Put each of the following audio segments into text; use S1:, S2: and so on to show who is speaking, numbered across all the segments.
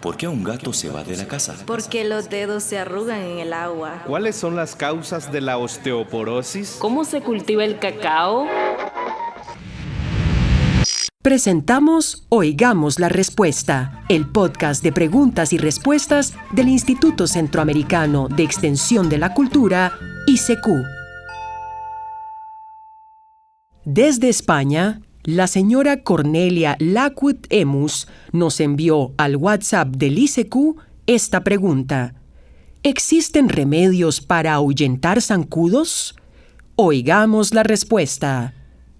S1: ¿Por qué un gato se va de la casa?
S2: Porque los dedos se arrugan en el agua.
S3: ¿Cuáles son las causas de la osteoporosis?
S4: ¿Cómo se cultiva el cacao?
S5: Presentamos Oigamos la Respuesta, el podcast de preguntas y respuestas del Instituto Centroamericano de Extensión de la Cultura, ICQ. Desde España, la señora Cornelia Lacuit Emus nos envió al WhatsApp del ICQ esta pregunta. ¿Existen remedios para ahuyentar zancudos? Oigamos la respuesta.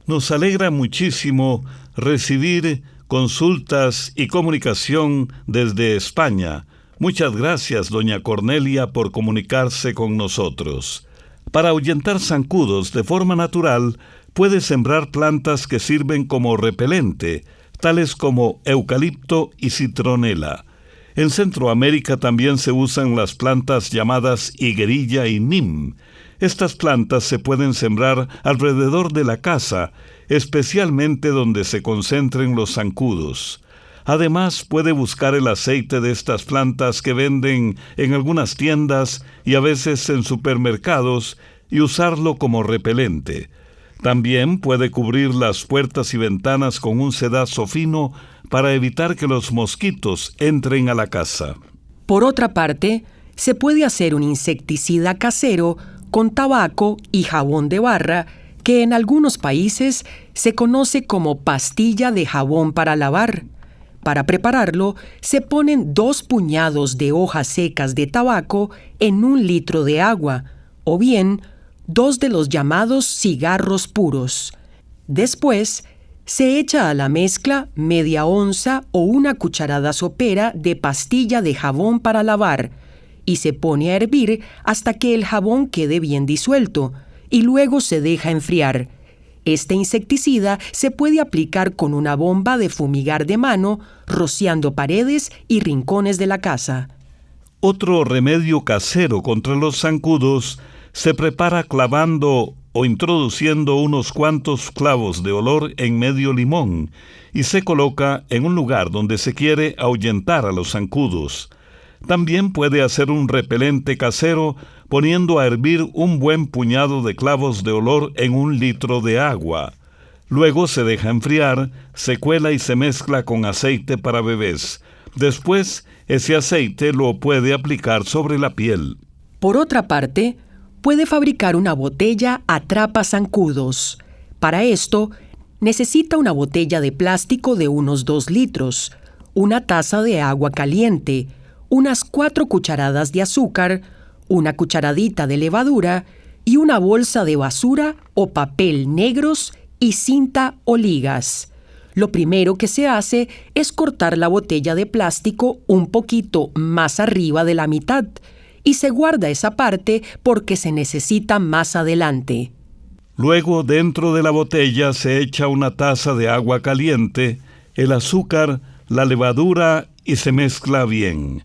S6: Nos alegra muchísimo recibir consultas y comunicación desde España. Muchas gracias, doña Cornelia, por comunicarse con nosotros. Para ahuyentar zancudos de forma natural, puede sembrar plantas que sirven como repelente, tales como eucalipto y citronela. En Centroamérica también se usan las plantas llamadas higuerilla y nim. Estas plantas se pueden sembrar alrededor de la casa, especialmente donde se concentren los zancudos. Además, puede buscar el aceite de estas plantas que venden en algunas tiendas y a veces en supermercados y usarlo como repelente. También puede cubrir las puertas y ventanas con un sedazo fino para evitar que los mosquitos entren a la casa.
S5: Por otra parte, se puede hacer un insecticida casero con tabaco y jabón de barra, que en algunos países se conoce como pastilla de jabón para lavar. Para prepararlo, se ponen 2 puñados de hojas secas de tabaco en 1 litro de agua, o bien 2 de los llamados cigarros puros. Después, se echa a la mezcla media onza o 1 cucharada sopera de pastilla de jabón para lavar, y se pone a hervir hasta que el jabón quede bien disuelto, y luego se deja enfriar. Este insecticida se puede aplicar con una bomba de fumigar de mano, rociando paredes y rincones de la casa.
S6: Otro remedio casero contra los zancudos se prepara clavando o introduciendo unos cuantos clavos de olor en medio limón y se coloca en un lugar donde se quiere ahuyentar a los zancudos. También puede hacer un repelente casero poniendo a hervir un buen puñado de clavos de olor en 1 litro de agua. Luego se deja enfriar, se cuela y se mezcla con aceite para bebés. Después, ese aceite lo puede aplicar sobre la piel.
S5: Por otra parte, puede fabricar una botella atrapa-zancudos. Para esto, necesita una botella de plástico de unos 2 litros, una taza de agua caliente, unas 4 cucharadas de azúcar, 1 cucharadita de levadura y una bolsa de basura o papel negros y cinta o ligas. Lo primero que se hace es cortar la botella de plástico un poquito más arriba de la mitad y se guarda esa parte porque se necesita más adelante.
S6: Luego, dentro de la botella se echa 1 taza de agua caliente, el azúcar, la levadura y se mezcla bien.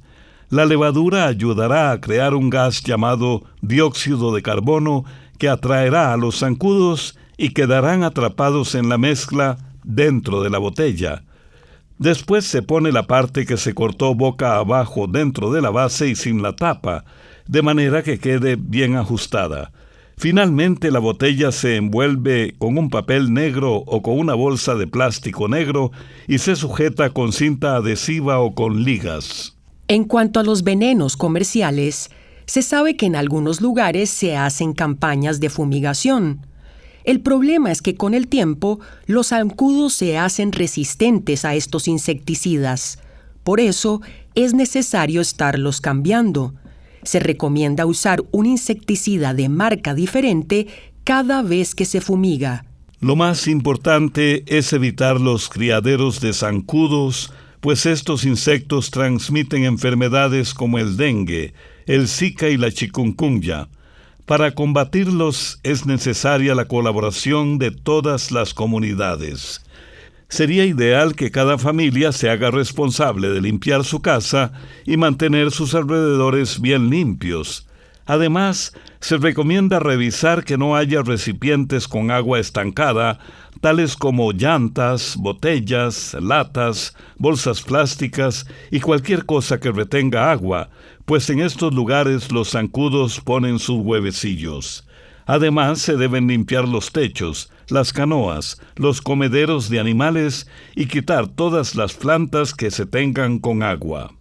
S6: La levadura ayudará a crear un gas llamado dióxido de carbono que atraerá a los zancudos y quedarán atrapados en la mezcla dentro de la botella. Después se pone la parte que se cortó boca abajo dentro de la base y sin la tapa, de manera que quede bien ajustada. Finalmente la botella se envuelve con un papel negro o con una bolsa de plástico negro y se sujeta con cinta adhesiva o con ligas.
S5: En cuanto a los venenos comerciales, se sabe que en algunos lugares se hacen campañas de fumigación. El problema es que con el tiempo, los zancudos se hacen resistentes a estos insecticidas. Por eso, es necesario estarlos cambiando. Se recomienda usar un insecticida de marca diferente cada vez que se fumiga.
S6: Lo más importante es evitar los criaderos de zancudos, pues estos insectos transmiten enfermedades como el dengue, el zika y la chikungunya. Para combatirlos es necesaria la colaboración de todas las comunidades. Sería ideal que cada familia se haga responsable de limpiar su casa y mantener sus alrededores bien limpios. Además, se recomienda revisar que no haya recipientes con agua estancada, tales como llantas, botellas, latas, bolsas plásticas y cualquier cosa que retenga agua, pues en estos lugares los zancudos ponen sus huevecillos. Además, se deben limpiar los techos, las canoas, los comederos de animales y quitar todas las plantas que se tengan con agua.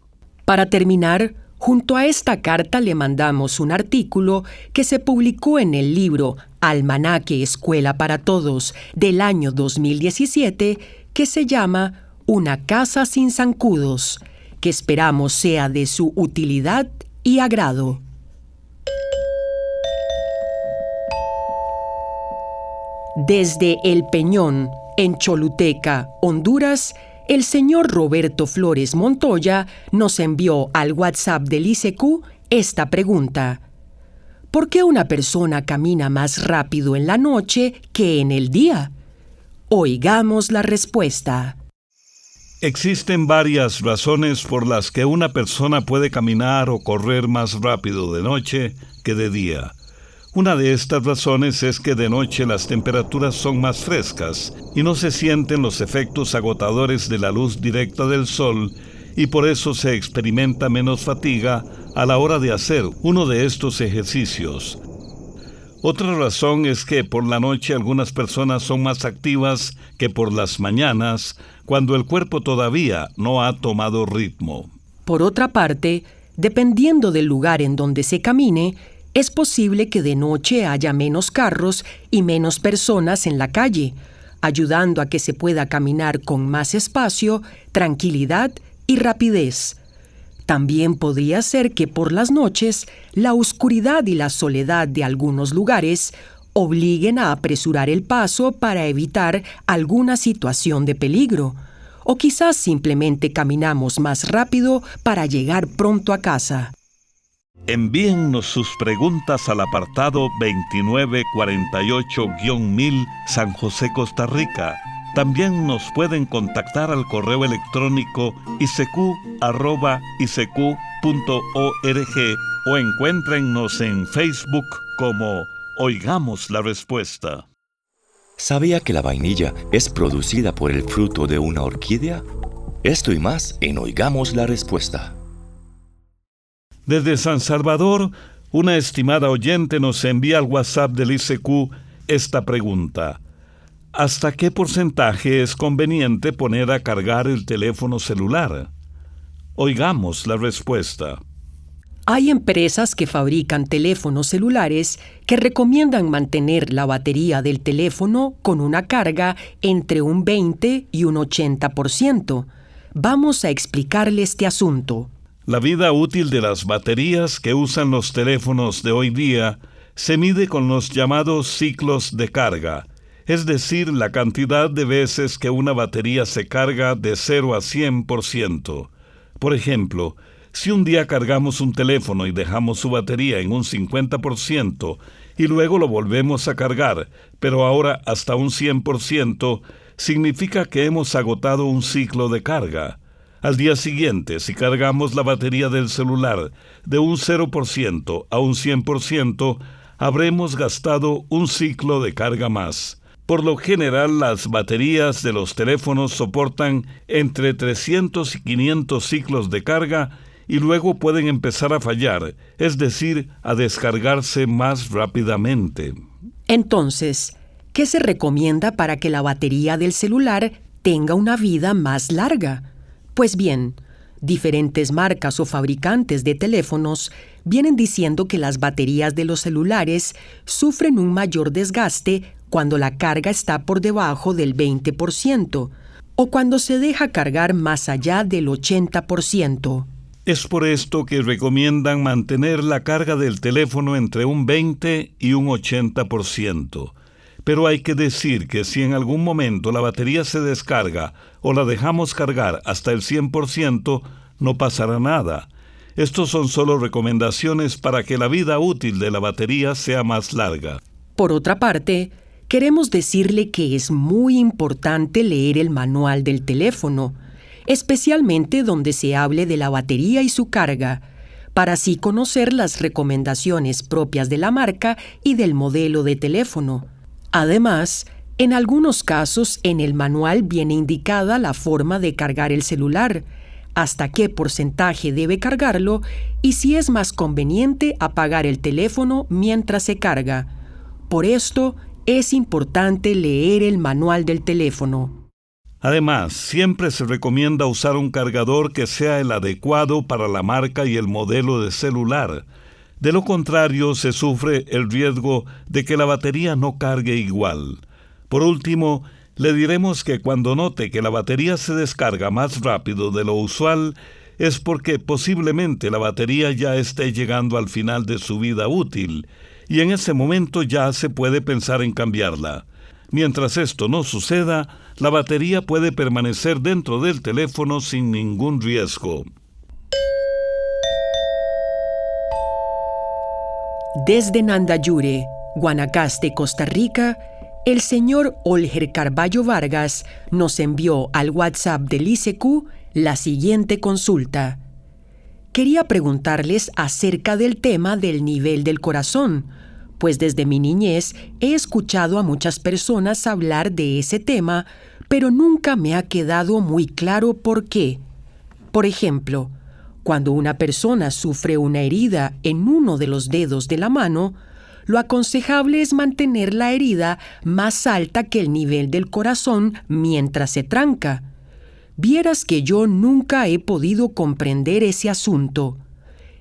S5: Para terminar, junto a esta carta le mandamos un artículo que se publicó en el libro Almanaque Escuela para Todos del año 2017, que se llama Una casa sin zancudos, que esperamos sea de su utilidad y agrado. Desde El Peñón, en Choluteca, Honduras, el señor Roberto Flores Montoya nos envió al WhatsApp del ICQ esta pregunta: ¿por qué una persona camina más rápido en la noche que en el día? Oigamos la respuesta.
S6: Existen varias razones por las que una persona puede caminar o correr más rápido de noche que de día. Una de estas razones es que de noche las temperaturas son más frescas y no se sienten los efectos agotadores de la luz directa del sol, y por eso se experimenta menos fatiga a la hora de hacer uno de estos ejercicios. Otra razón es que por la noche algunas personas son más activas que por las mañanas, cuando el cuerpo todavía no ha tomado ritmo.
S5: Por otra parte, dependiendo del lugar en donde se camine, es posible que de noche haya menos carros y menos personas en la calle, ayudando a que se pueda caminar con más espacio, tranquilidad y rapidez. También podría ser que por las noches la oscuridad y la soledad de algunos lugares obliguen a apresurar el paso para evitar alguna situación de peligro, o quizás simplemente caminamos más rápido para llegar pronto a casa.
S6: Envíennos sus preguntas al apartado 2948-1000 San José, Costa Rica. También nos pueden contactar al correo electrónico isq@isq.org o encuéntrennos en Facebook como Oigamos la Respuesta.
S1: ¿Sabía que la vainilla es producida por el fruto de una orquídea? Esto y más en Oigamos la Respuesta.
S6: Desde San Salvador, una estimada oyente nos envía al WhatsApp del ICQ esta pregunta: ¿hasta qué porcentaje es conveniente poner a cargar el teléfono celular? Oigamos la respuesta.
S5: Hay empresas que fabrican teléfonos celulares que recomiendan mantener la batería del teléfono con una carga entre un 20 y un 80%. Vamos a explicarle este asunto.
S6: La vida útil de las baterías que usan los teléfonos de hoy día se mide con los llamados ciclos de carga, es decir, la cantidad de veces que una batería se carga de 0 a 100%. Por ejemplo, si un día cargamos un teléfono y dejamos su batería en un 50% y luego lo volvemos a cargar, pero ahora hasta un 100%, significa que hemos agotado un ciclo de carga. Al día siguiente, si cargamos la batería del celular de un 0% a un 100%, habremos gastado un ciclo de carga más. Por lo general, las baterías de los teléfonos soportan entre 300 y 500 ciclos de carga y luego pueden empezar a fallar, es decir, a descargarse más rápidamente.
S5: Entonces, ¿qué se recomienda para que la batería del celular tenga una vida más larga? Pues bien, diferentes marcas o fabricantes de teléfonos vienen diciendo que las baterías de los celulares sufren un mayor desgaste cuando la carga está por debajo del 20% o cuando se deja cargar más allá del 80%.
S6: Es por esto que recomiendan mantener la carga del teléfono entre un 20 y un 80%. Pero hay que decir que si en algún momento la batería se descarga o la dejamos cargar hasta el 100%, no pasará nada. Estos son solo recomendaciones para que la vida útil de la batería sea más larga.
S5: Por otra parte, queremos decirle que es muy importante leer el manual del teléfono, especialmente donde se hable de la batería y su carga, para así conocer las recomendaciones propias de la marca y del modelo de teléfono. Además, En algunos casos, en el manual viene indicada la forma de cargar el celular, hasta qué porcentaje debe cargarlo y si es más conveniente apagar el teléfono mientras se carga. Por esto, es importante leer el manual del teléfono.
S6: Además, siempre se recomienda usar un cargador que sea el adecuado para la marca y el modelo de celular. De lo contrario, se sufre el riesgo de que la batería no cargue igual. Por último, le diremos que cuando note que la batería se descarga más rápido de lo usual, es porque posiblemente la batería ya esté llegando al final de su vida útil, y en ese momento ya se puede pensar en cambiarla. Mientras esto no suceda, la batería puede permanecer dentro del teléfono sin ningún riesgo.
S5: Desde Nandayure, Guanacaste, Costa Rica, el señor Olger Carballo Vargas nos envió al WhatsApp del ICQ la siguiente consulta. Quería preguntarles acerca del tema del nivel del corazón, pues desde mi niñez he escuchado a muchas personas hablar de ese tema, pero nunca me ha quedado muy claro por qué. Por ejemplo, cuando una persona sufre una herida en uno de los dedos de la mano, lo aconsejable es mantener la herida más alta que el nivel del corazón mientras se tranca. Vieras que yo nunca he podido comprender ese asunto.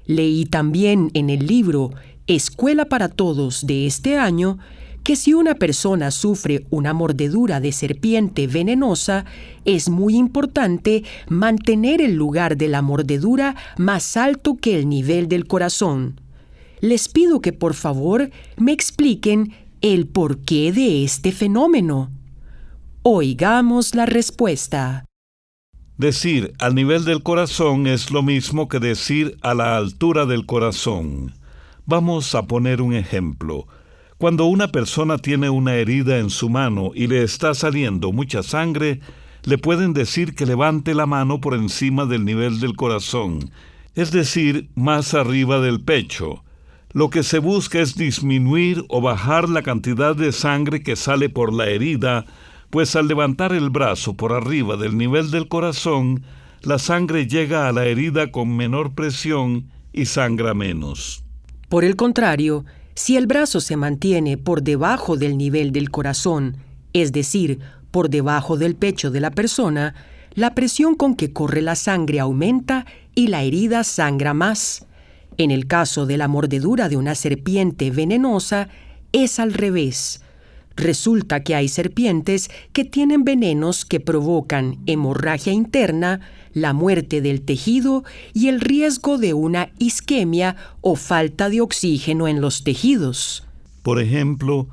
S5: Leí también en el libro Escuela para Todos de este año que si una persona sufre una mordedura de serpiente venenosa, es muy importante mantener el lugar de la mordedura más alto que el nivel del corazón. Les pido que por favor me expliquen el porqué de este fenómeno. Oigamos la respuesta.
S6: Decir al nivel del corazón es lo mismo que decir a la altura del corazón. Vamos a poner un ejemplo. Cuando una persona tiene una herida en su mano y le está saliendo mucha sangre, le pueden decir que levante la mano por encima del nivel del corazón, es decir, más arriba del pecho. Lo que se busca es disminuir o bajar la cantidad de sangre que sale por la herida, pues al levantar el brazo por arriba del nivel del corazón, la sangre llega a la herida con menor presión y sangra menos.
S5: Por el contrario, si el brazo se mantiene por debajo del nivel del corazón, es decir, por debajo del pecho de la persona, la presión con que corre la sangre aumenta y la herida sangra más. En el caso de la mordedura de una serpiente venenosa, es al revés. Resulta que hay serpientes que tienen venenos que provocan hemorragia interna, la muerte del tejido y el riesgo de una isquemia o falta de oxígeno en los tejidos.
S6: Por ejemplo,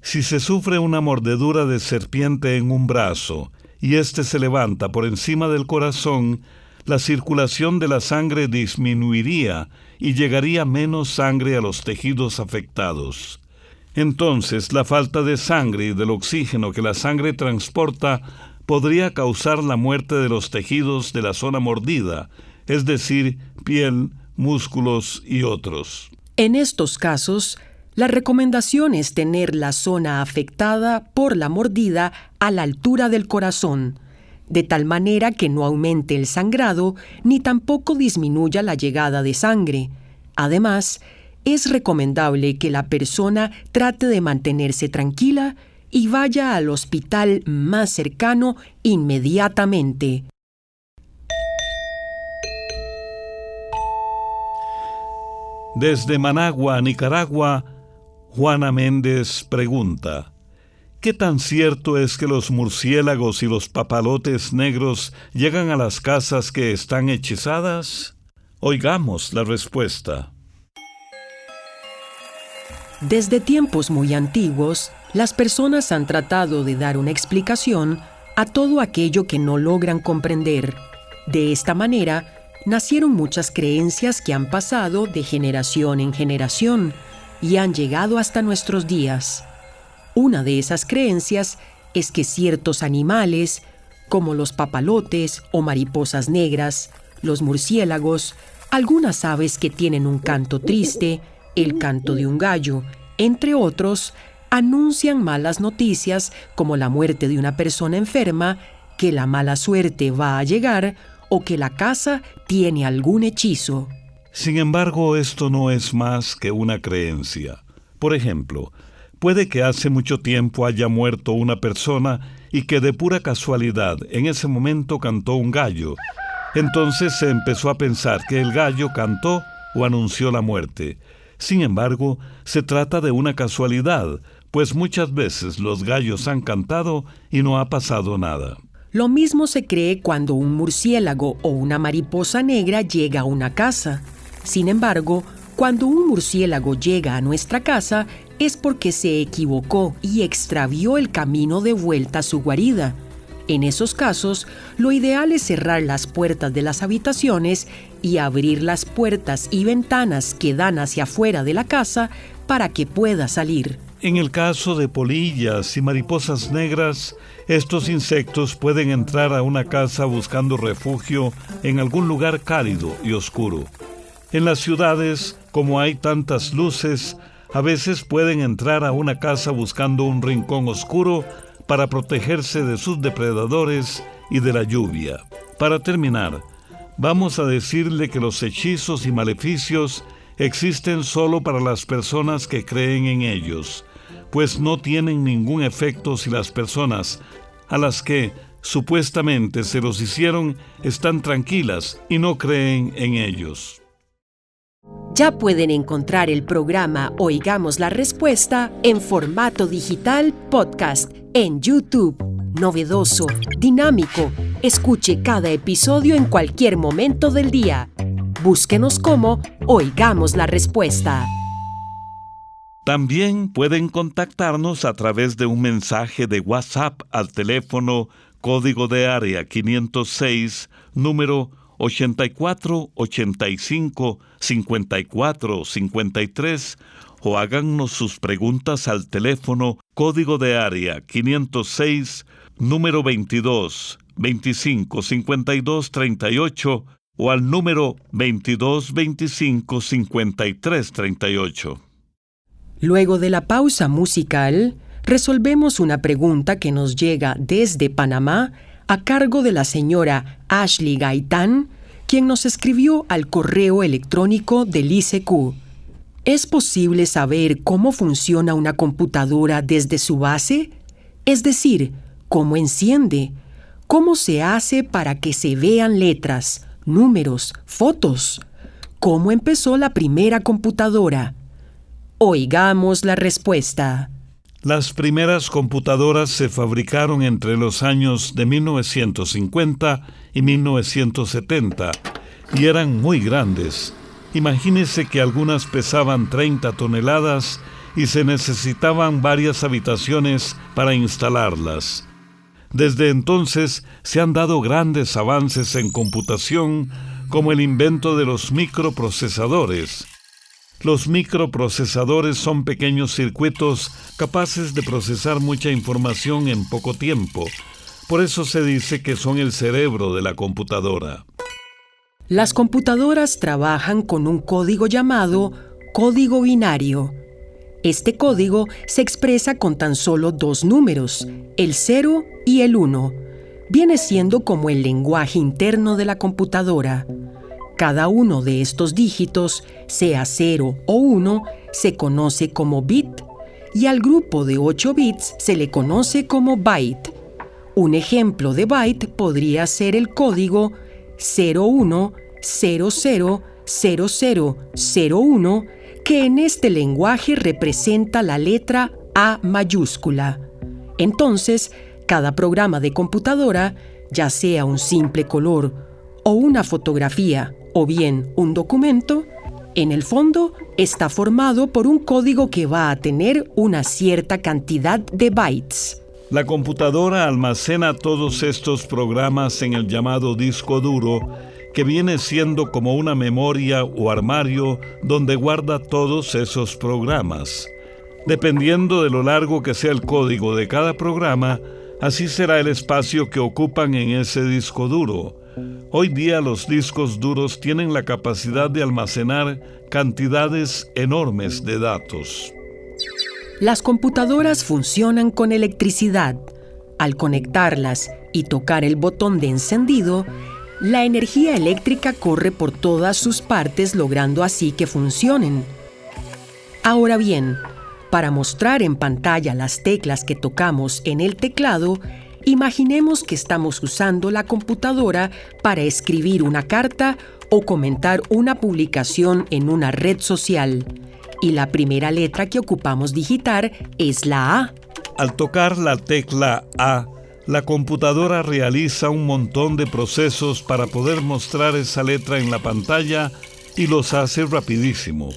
S6: si se sufre una mordedura de serpiente en un brazo y éste se levanta por encima del corazón, la circulación de la sangre disminuiría y llegaría menos sangre a los tejidos afectados. Entonces, la falta de sangre y del oxígeno que la sangre transporta podría causar la muerte de los tejidos de la zona mordida, es decir, piel, músculos y otros.
S5: En estos casos, la recomendación es tener la zona afectada por la mordida a la altura del corazón, de tal manera que no aumente el sangrado ni tampoco disminuya la llegada de sangre. Además, es recomendable que la persona trate de mantenerse tranquila y vaya al hospital más cercano inmediatamente.
S6: Desde Managua, Nicaragua, Juana Méndez pregunta: ¿qué tan cierto es que los murciélagos y los papalotes negros llegan a las casas que están hechizadas? Oigamos la respuesta.
S5: Desde tiempos muy antiguos, las personas han tratado de dar una explicación a todo aquello que no logran comprender. De esta manera, nacieron muchas creencias que han pasado de generación en generación y han llegado hasta nuestros días. Una de esas creencias es que ciertos animales, como los papalotes o mariposas negras, los murciélagos, algunas aves que tienen un canto triste, el canto de un gallo, entre otros, anuncian malas noticias como la muerte de una persona enferma, que la mala suerte va a llegar o que la casa tiene algún hechizo.
S6: Sin embargo, esto no es más que una creencia. Por ejemplo, puede que hace mucho tiempo haya muerto una persona y que de pura casualidad en ese momento cantó un gallo. Entonces se empezó a pensar que el gallo cantó o anunció la muerte. Sin embargo, se trata de una casualidad, pues muchas veces los gallos han cantado y no ha pasado nada.
S5: Lo mismo se cree cuando un murciélago o una mariposa negra llega a una casa. Sin embargo, cuando un murciélago llega a nuestra casa es porque se equivocó y extravió el camino de vuelta a su guarida. En esos casos, lo ideal es cerrar las puertas de las habitaciones y abrir las puertas y ventanas que dan hacia afuera de la casa para que pueda salir.
S6: En el caso de polillas y mariposas negras, estos insectos pueden entrar a una casa buscando refugio en algún lugar cálido y oscuro. En las ciudades, como hay tantas luces, a veces pueden entrar a una casa buscando un rincón oscuro para protegerse de sus depredadores y de la lluvia. Para terminar, vamos a decirle que los hechizos y maleficios existen solo para las personas que creen en ellos, pues no tienen ningún efecto si las personas a las que supuestamente se los hicieron están tranquilas y no creen en ellos.
S5: Ya pueden encontrar el programa Oigamos la Respuesta en formato digital podcast en YouTube. Novedoso, dinámico. Escuche cada episodio en cualquier momento del día. Búsquenos como Oigamos la Respuesta.
S6: También pueden contactarnos a través de un mensaje de WhatsApp al teléfono código de área 506, número 84 85 54 53, o háganos sus preguntas al teléfono código de área 506, número 22 25 52 38, o al número 22 25 53 38.
S5: Luego de la pausa musical, resolvemos una pregunta que nos llega desde Panamá a cargo de la señora Ashley Gaitán, quien nos escribió al correo electrónico del ICQ. ¿Es posible saber cómo funciona una computadora desde su base? Es decir, ¿cómo enciende? ¿Cómo se hace para que se vean letras, números, fotos? ¿Cómo empezó la primera computadora? Oigamos la respuesta.
S6: Las primeras computadoras se fabricaron entre los años de 1950 y 1970 y eran muy grandes. Imagínese que algunas pesaban 30 toneladas y se necesitaban varias habitaciones para instalarlas. Desde entonces se han dado grandes avances en computación, como el invento de los microprocesadores. Los microprocesadores son pequeños circuitos capaces de procesar mucha información en poco tiempo. Por eso se dice que son el cerebro de la computadora.
S5: Las computadoras trabajan con un código llamado código binario. Este código se expresa con tan solo dos números, el 0 y el 1. Viene siendo como el lenguaje interno de la computadora. Cada uno de estos dígitos, sea 0 o 1, se conoce como bit, y al grupo de 8 bits se le conoce como byte. Un ejemplo de byte podría ser el código 01000001, que en este lenguaje representa la letra A mayúscula. Entonces, cada programa de computadora, ya sea un simple color o una fotografía o bien un documento, en el fondo está formado por un código que va a tener una cierta cantidad de bytes.
S6: La computadora almacena todos estos programas en el llamado disco duro, que viene siendo como una memoria o armario donde guarda todos esos programas. Dependiendo de lo largo que sea el código de cada programa, así será el espacio que ocupan en ese disco duro. Hoy día los discos duros tienen la capacidad de almacenar cantidades enormes de datos.
S5: Las computadoras funcionan con electricidad. Al conectarlas y tocar el botón de encendido, la energía eléctrica corre por todas sus partes, logrando así que funcionen. Ahora bien, para mostrar en pantalla las teclas que tocamos en el teclado, imaginemos que estamos usando la computadora para escribir una carta o comentar una publicación en una red social. Y la primera letra que ocupamos digitar es la A.
S6: Al tocar la tecla A, la computadora realiza un montón de procesos para poder mostrar esa letra en la pantalla y los hace rapidísimo.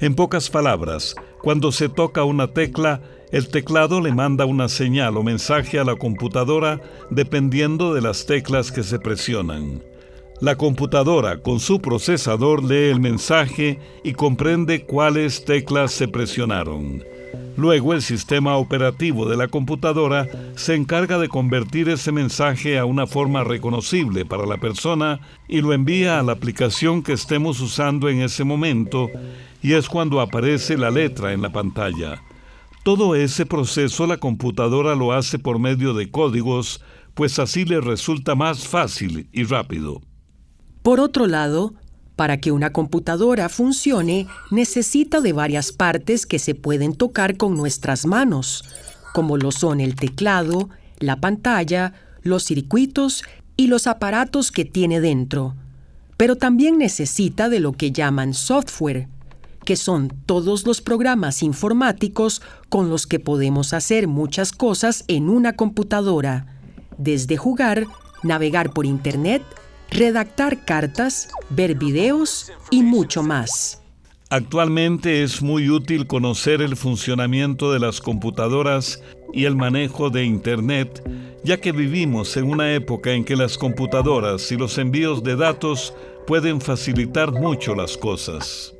S6: En pocas palabras, cuando se toca una tecla, el teclado le manda una señal o mensaje a la computadora dependiendo de las teclas que se presionan. La computadora, con su procesador, lee el mensaje y comprende cuáles teclas se presionaron. Luego, el sistema operativo de la computadora se encarga de convertir ese mensaje a una forma reconocible para la persona y lo envía a la aplicación que estemos usando en ese momento, y es cuando aparece la letra en la pantalla. Todo ese proceso la computadora lo hace por medio de códigos, pues así le resulta más fácil y rápido.
S5: Por otro lado, para que una computadora funcione, necesita de varias partes que se pueden tocar con nuestras manos, como lo son el teclado, la pantalla, los circuitos y los aparatos que tiene dentro. Pero también necesita de lo que llaman software, que son todos los programas informáticos con los que podemos hacer muchas cosas en una computadora, desde jugar, navegar por Internet, redactar cartas, ver videos y mucho más.
S6: Actualmente es muy útil conocer el funcionamiento de las computadoras y el manejo de Internet, ya que vivimos en una época en que las computadoras y los envíos de datos pueden facilitar mucho las cosas.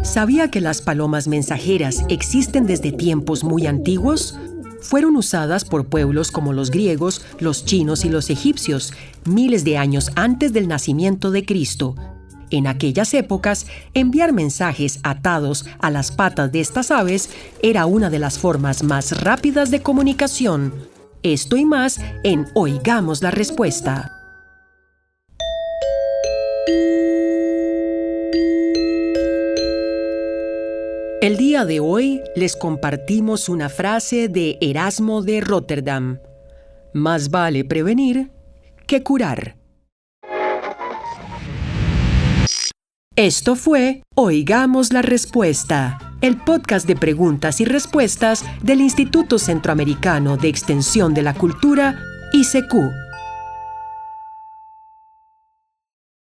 S5: ¿Sabía que las palomas mensajeras existen desde tiempos muy antiguos? Fueron usadas por pueblos como los griegos, los chinos y los egipcios, miles de años antes del nacimiento de Cristo. En aquellas épocas, enviar mensajes atados a las patas de estas aves era una de las formas más rápidas de comunicación. Esto y más en Oigamos la Respuesta. El día de hoy les compartimos una frase de Erasmo de Róterdam. Más vale prevenir que curar. Esto fue Oigamos la Respuesta, el podcast de preguntas y respuestas del Instituto Centroamericano de Extensión de la Cultura, ICQ.